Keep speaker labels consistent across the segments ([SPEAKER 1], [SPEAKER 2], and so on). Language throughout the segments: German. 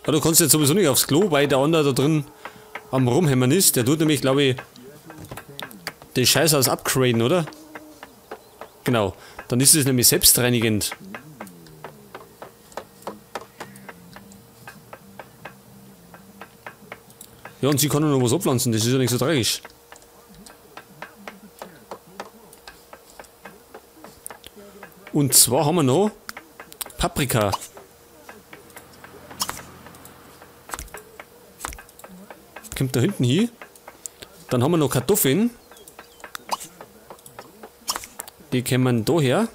[SPEAKER 1] Ja, du kannst jetzt sowieso nicht aufs Klo, weil der andere da drin am Rumhämmern ist. Der tut nämlich, glaube ich, den Scheißhaus upgraden, oder? Genau. Dann ist es nämlich selbstreinigend. Ja, und sie kann nur noch was abpflanzen, das ist ja nicht so tragisch. Und zwar haben wir noch Paprika. Kommt da hinten hin. Dann haben wir noch Kartoffeln. Die kommen da her.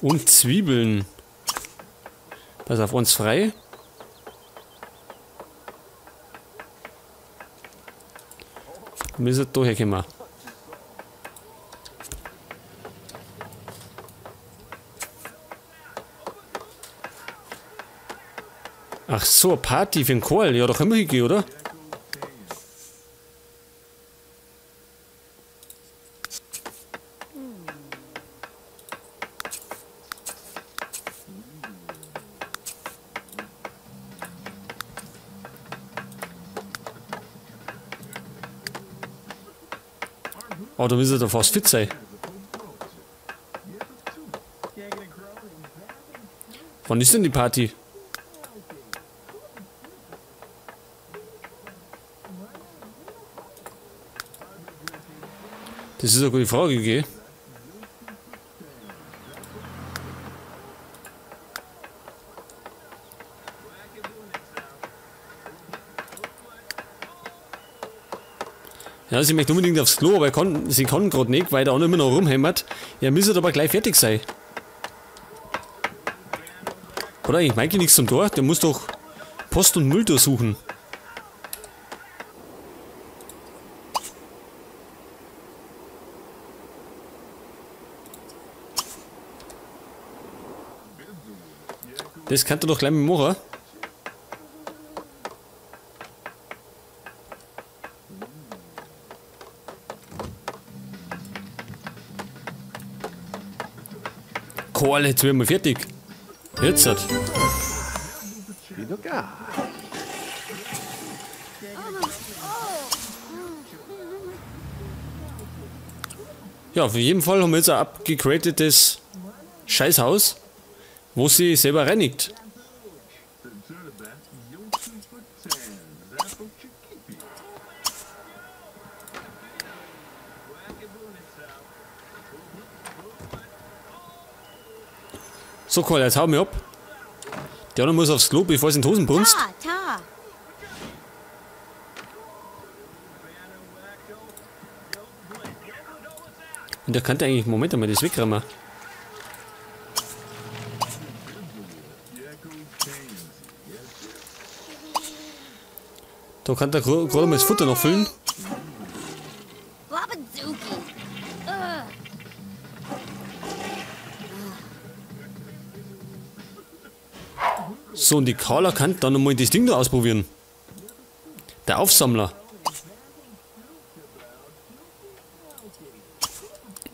[SPEAKER 1] Und Zwiebeln. Pass auf, uns frei. Müssen da herkommen. Ach so, eine Party für den Kohl. Ja, da können wir hingehen, oder? Oh, da müsste da fast fit sein. Wann ist denn die Party? Das ist eine gute Frage, gell? Ja, sie möchte unbedingt aufs Klo, aber sie kann gerade nicht, weil der andere immer noch rumhämmert. Ja, müsste aber gleich fertig sein. Oder? Ich meine nichts zum Tor, der muss doch Post und Müll durchsuchen. Das kann er doch gleich mit machen. Kohl, jetzt werden wir fertig. Jetzt hat. Ja, auf jeden Fall haben wir jetzt ein abgegradetes Scheißhaus, wo sie selber reinigt. So, Kohl, jetzt hau mir ab. Der andere muss aufs Klo, bevor es in die Hosen brunst. Und der könnte eigentlich, Moment einmal, das wegräumen. Da kann der gerade mal das Futter noch füllen. So, und die Carla kann dann nochmal das Ding da ausprobieren. Der Aufsammler.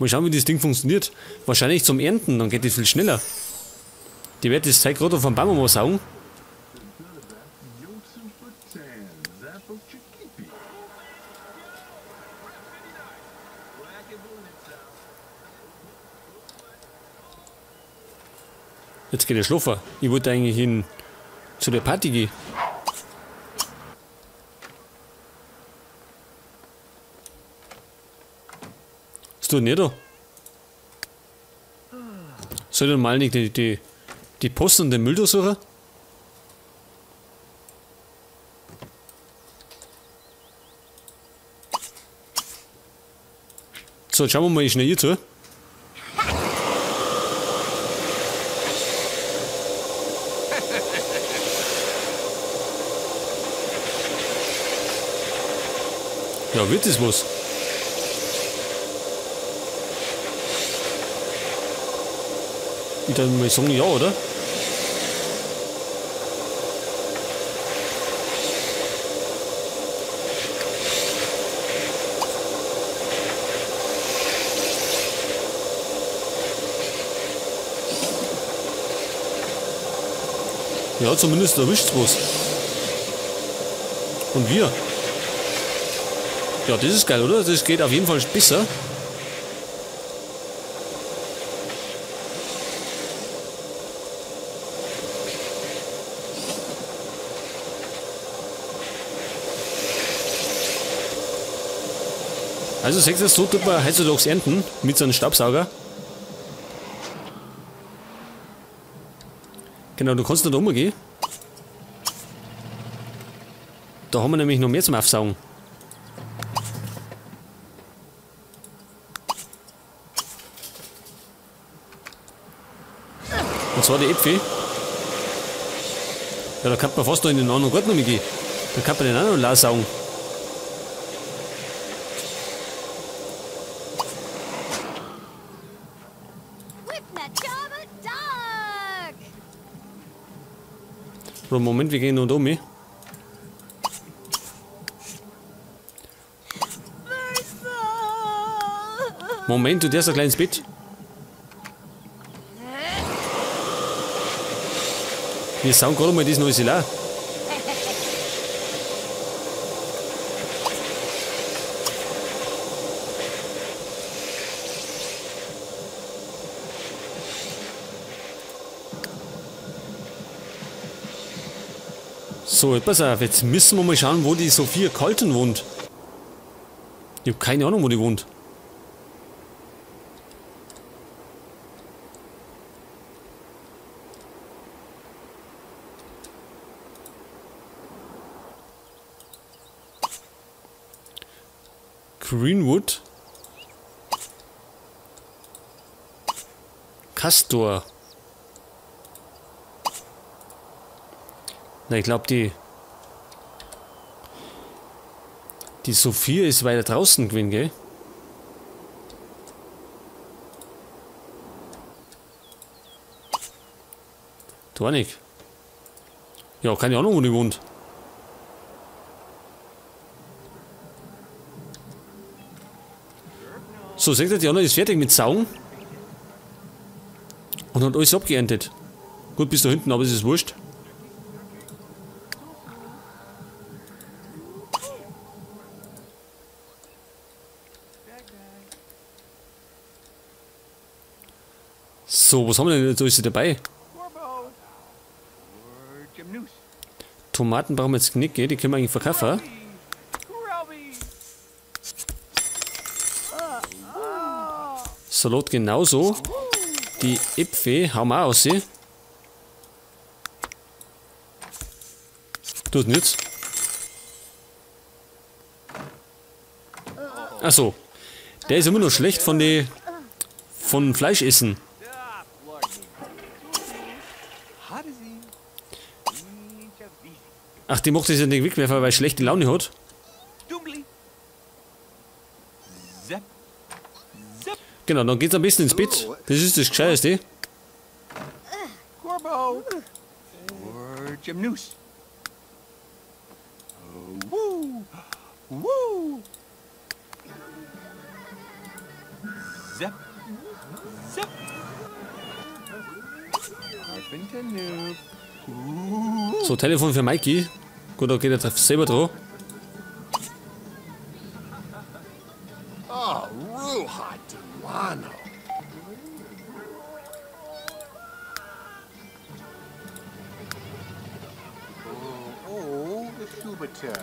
[SPEAKER 1] Mal schauen, wie das Ding funktioniert. Wahrscheinlich zum Ernten, dann geht das viel schneller. Die wird das Zeug gerade auf dem Baum mal saugen. Jetzt geht er schlafen. Ich wollte eigentlich hin zu der Party gehen. Ist du nicht da? Soll ich mal nicht die Post und den Müll da suchen? So, jetzt schauen wir mal schnell hier zu. Ja, wird das was? Ich würde mal sagen, ja, oder? Ja, zumindest erwischt's was. Und wir. Ja, das ist geil, oder? Das geht auf jeden Fall besser. Also seht ihr, so tut man heutzutage ernten mit so einem Staubsauger. Genau, du kannst nicht umgehen. Da haben wir nämlich noch mehr zum Aufsaugen. Und zwar die Äpfel. Ja, da kann man fast noch in den anderen Garten noch gehen. Da kann man den auch noch leer saugen. So, Moment, wir gehen noch da um. Moment, du darfst ein kleines Bett. Wir saugen gerade mal das neue Silar. So, pass auf, jetzt müssen wir mal schauen, wo die Sophia Colton wohnt. Ich habe keine Ahnung, wo die wohnt. Greenwood. Castor. Na, ich glaube, die Sophia ist weiter draußen gewesen, gell? Da nicht. Ja, keine Ahnung, wo die wohnt. So, seht ihr, die Anna ist fertig mit Saugen. Und hat alles abgeerntet. Gut, bis da hinten, aber es ist wurscht. So, was haben wir denn jetzt alles dabei? Tomaten brauchen wir jetzt nicht, gell? Die können wir eigentlich verkaufen. Salat genauso. Die Äpfel hauen wir auch aus. Tut nichts. Achso. Der ist immer noch schlecht von Fleisch essen. Ach, die macht das ja nicht wegwerfen, weil er schlechte Laune hat. Genau, dann geht's am besten ins Bett. Das ist das Gescheiteste. So, Telefon für Mikey. Gut, da geht er selber drauf.
[SPEAKER 2] Oh, Ruha Delano. Oh, the Shubaters.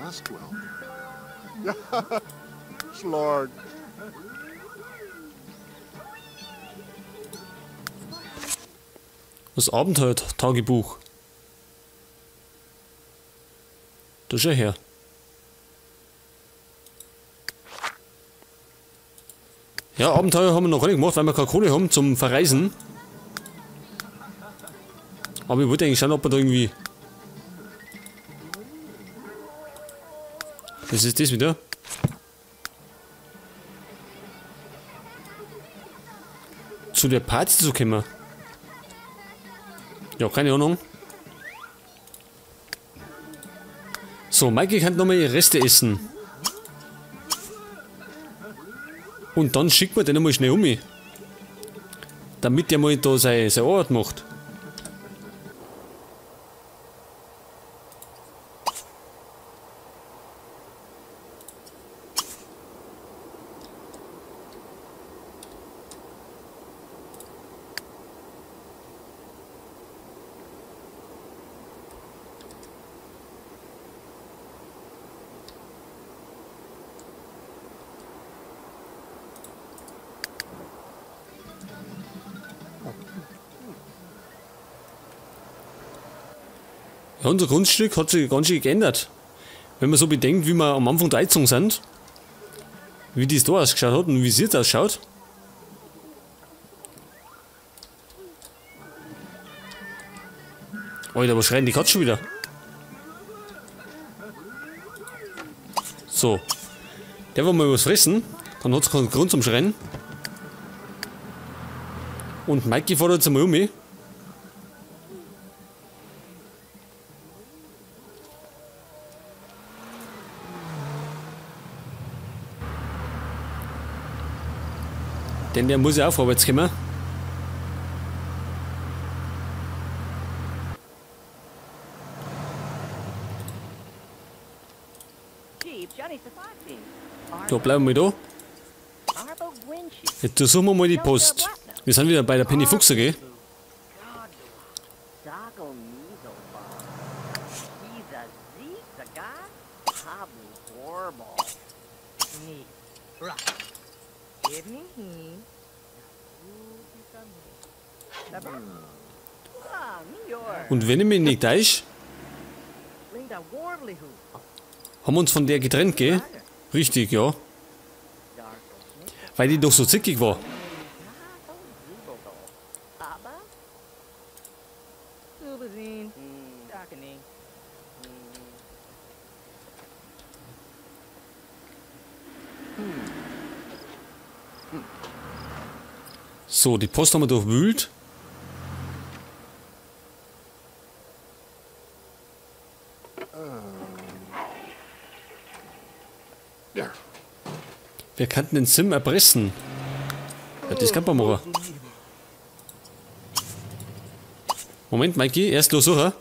[SPEAKER 2] Nastwell. Slord.
[SPEAKER 1] Das Abenteuer-Tagebuch. Da schau her. Ja, Abenteuer haben wir noch gar nicht gemacht, weil wir keine Kohle haben zum Verreisen. Aber ich wollte eigentlich schauen, ob wir da irgendwie... Was ist das wieder? Zu der Party zu kommen. Ja, keine Ahnung. So, Mikey kann nochmal ihre Reste essen. Und dann schickt man den einmal schnell um. Damit der mal da seine Arbeit macht. Ja, unser Grundstück hat sich ganz schön geändert. Wenn man so bedenkt, wie wir am Anfang da eingezogen sind, wie das da ausgeschaut hat und wie es jetzt ausschaut. Alter, was schreien die Katze schon wieder? So. Der will mal was fressen, dann hat es keinen Grund zum Schreien. Und Mikey fährt jetzt einmal um. Denn der muss ja auch vorwärts kommen. Da bleiben wir da. Jetzt suchen wir mal die Post. Wir sind wieder bei der Penny Fuchs, gell? Und wenn ich mich nicht täusche, haben wir uns von der getrennt, gell? Richtig, ja. Weil die doch so zickig war. So, die Post haben wir durchwühlt. Wir könnten den Sim erpressen. Ja, das kann man machen. Moment, Mikey, erst los suchen.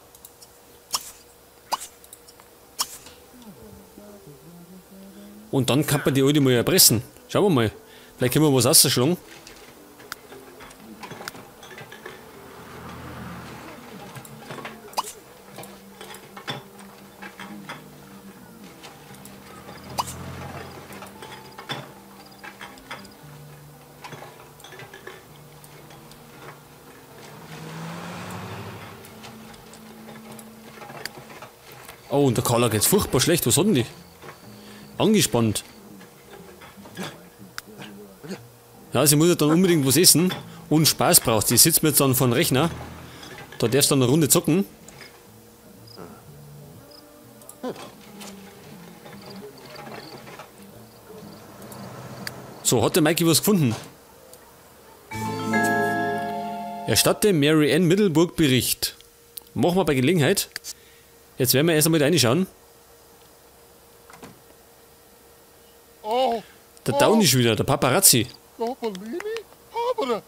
[SPEAKER 1] Und dann kann man die alte mal erpressen. Schauen wir mal. Vielleicht können wir was rausschlagen. Oh, und der Carla geht's furchtbar schlecht. Was hat denn die? Angespannt. Ja, sie muss ja dann unbedingt was essen und Spaß braucht. Sie sitzt mir jetzt dann vor dem Rechner. Da darfst du dann eine Runde zocken. So, hat der Mikey was gefunden? Erstatte Mary Ann Middelburg Bericht. Machen wir bei Gelegenheit. Jetzt werden wir erst einmal reinschauen.
[SPEAKER 2] Oh,
[SPEAKER 1] Der Down ist wieder, der Paparazzi.
[SPEAKER 2] Gopalini? Habana.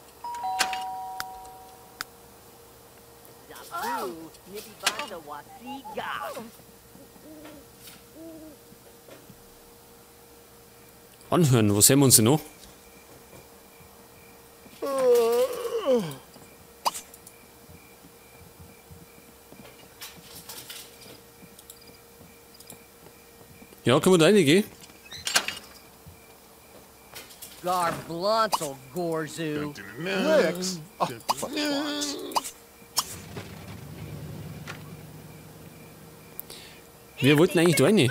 [SPEAKER 2] Anhören, was sehen wir uns denn noch? Ja, können wir da reingehen?
[SPEAKER 3] Garblanzo, Gorzu.
[SPEAKER 2] Nix. Oh, for fuck's.
[SPEAKER 1] Wir wollten eigentlich da rein.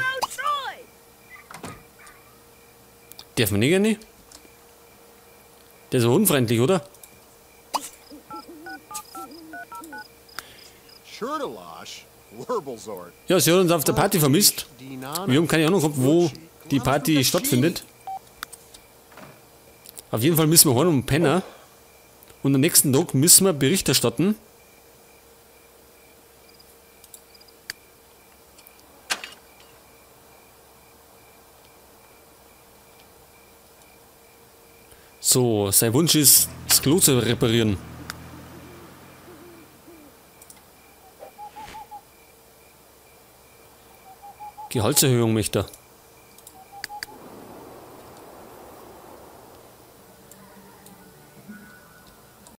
[SPEAKER 1] Darf man nicht rein? Der ist so unfreundlich, oder?
[SPEAKER 2] Shurtalash. Wurblezord.
[SPEAKER 1] Ja, sie hat uns auf der Party vermisst. Wir haben keine Ahnung gehabt, wo die Party stattfindet. Auf jeden Fall müssen wir heim und pennen. Und am nächsten Tag müssen wir Bericht erstatten. So, sein Wunsch ist, das Klo zu reparieren. Gehaltserhöhung möchte er.